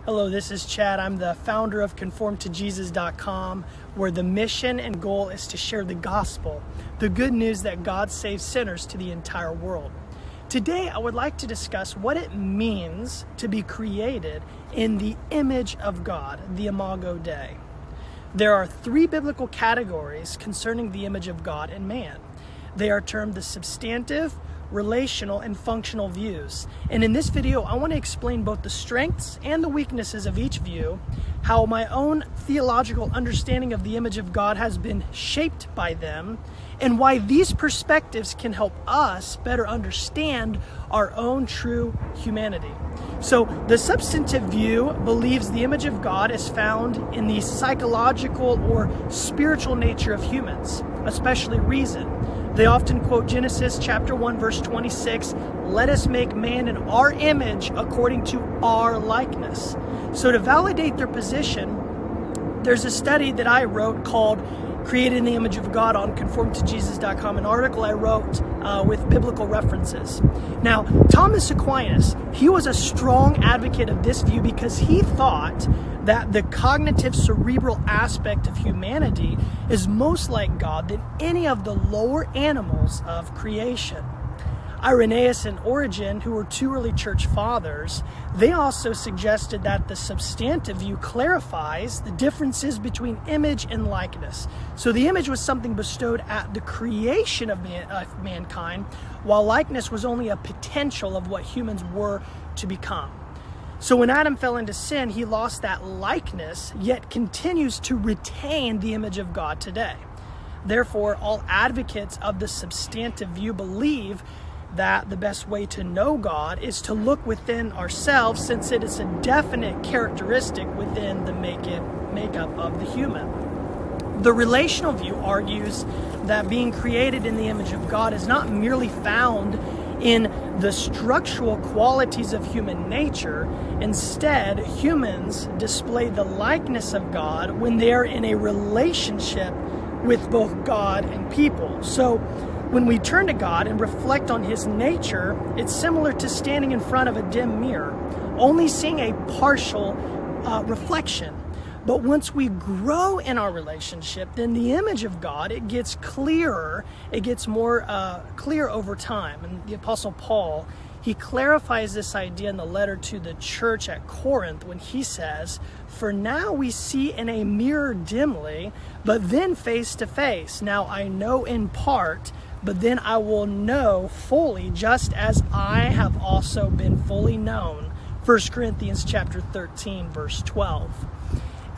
Hello, this is Chad. I'm the founder of conformtojesus.com, where the mission and goal is to share the gospel, the good news that God saves sinners to the entire world. Today, I would like to discuss what it means to be created in the image of God, the Imago Dei. There are three biblical categories concerning the image of God in man. They are termed the substantive, relational, and functional views. And in this video, I want to explain both the strengths and the weaknesses of each view, how my own theological understanding of the image of God has been shaped by them, and why these perspectives can help us better understand our own true humanity. So the substantive view believes the image of God is found in the psychological or spiritual nature of humans, especially reason. They often quote Genesis chapter 1, verse 26, "Let us make man in our image according to our likeness." So to validate their position, there's a study that I wrote called Created in the Image of God on conformtojesus.com, an article I wrote with biblical references. Now, Thomas Aquinas, he was a strong advocate of this view because he thought that the cognitive cerebral aspect of humanity is most like God than any of the lower animals of creation. Irenaeus and Origen, who were two early church fathers, they also suggested that the substantive view clarifies the differences between image and likeness. So the image was something bestowed at the creation of mankind, while likeness was only a potential of what humans were to become. So when Adam fell into sin, he lost that likeness, yet continues to retain the image of God today. Therefore, all advocates of the substantive view believe that the best way to know God is to look within ourselves, since it is a definite characteristic within the makeup of the human. The relational view argues that being created in the image of God is not merely found in the structural qualities of human nature. Instead, humans display the likeness of God when they are in a relationship with both God and people. So when we turn to God and reflect on His nature, it's similar to standing in front of a dim mirror, only seeing a partial reflection. But once we grow in our relationship, then the image of God, it gets clearer, it gets more clear over time. And the Apostle Paul, he clarifies this idea in the letter to the church at Corinth when he says, "For now we see in a mirror dimly, but then face to face. Now I know in part, but then I will know fully, just as I have also been fully known." 1 Corinthians chapter 13, verse 12.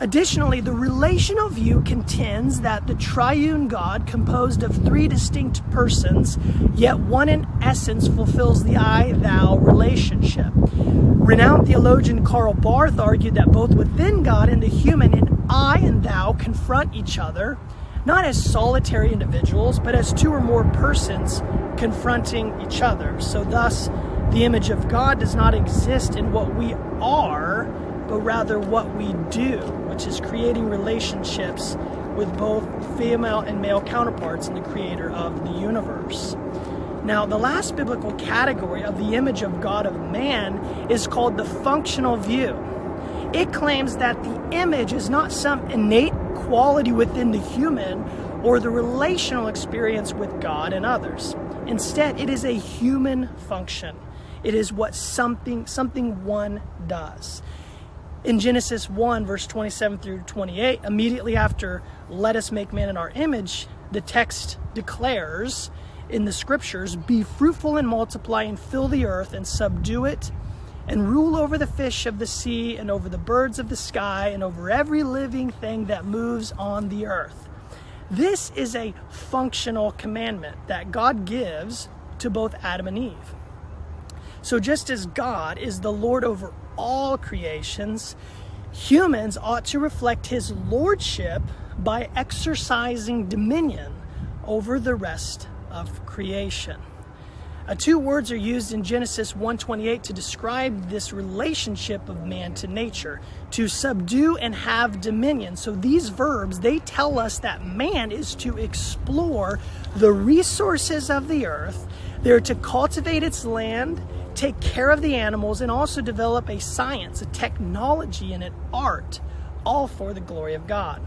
Additionally, the relational view contends that the triune God, composed of three distinct persons, yet one in essence, fulfills the I-thou relationship. Renowned theologian Karl Barth argued that both within God and the human, an I and thou confront each other, not as solitary individuals, but as two or more persons confronting each other. So thus, the image of God does not exist in what we are, but rather what we do, which is creating relationships with both female and male counterparts in the creator of the universe. Now, the last biblical category of the image of God of man is called the functional view. It claims that the image is not some innate quality within the human or the relational experience with God and others. Instead, it is a human function. It is what something one does. In Genesis 1, verse 27 through 28, immediately after "Let us make man in our image," the text declares in the scriptures, "Be fruitful and multiply and fill the earth and subdue it, and rule over the fish of the sea and over the birds of the sky and over every living thing that moves on the earth." This is a functional commandment that God gives to both Adam and Eve. So just as God is the Lord over all creations, humans ought to reflect His lordship by exercising dominion over the rest of creation. Two words are used in Genesis 1:28 to describe this relationship of man to nature: to subdue and have dominion. So these verbs, they tell us that man is to explore the resources of the earth. They're to cultivate its land, take care of the animals, and also develop a science, a technology, and an art, all for the glory of God.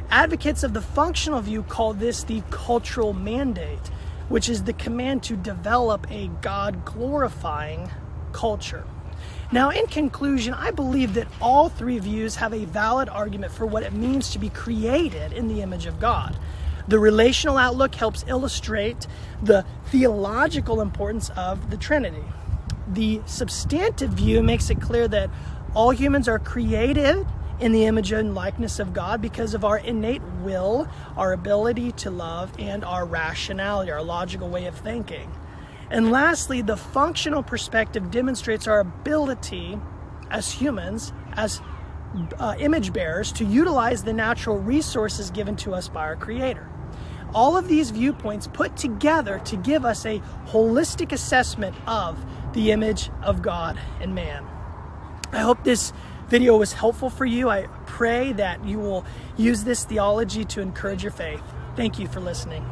Advocates of the functional view call this the cultural mandate, which is the command to develop a God-glorifying culture. Now, in conclusion, I believe that all three views have a valid argument for what it means to be created in the image of God. The relational outlook helps illustrate the theological importance of the Trinity. The substantive view makes it clear that all humans are created in the image and likeness of God because of our innate will, our ability to love, and our rationality, our logical way of thinking. And lastly, the functional perspective demonstrates our ability as humans, as image bearers, to utilize the natural resources given to us by our Creator. All of these viewpoints put together to give us a holistic assessment of the image of God and man. I hope this video was helpful for you. I pray that you will use this theology to encourage your faith. Thank you for listening.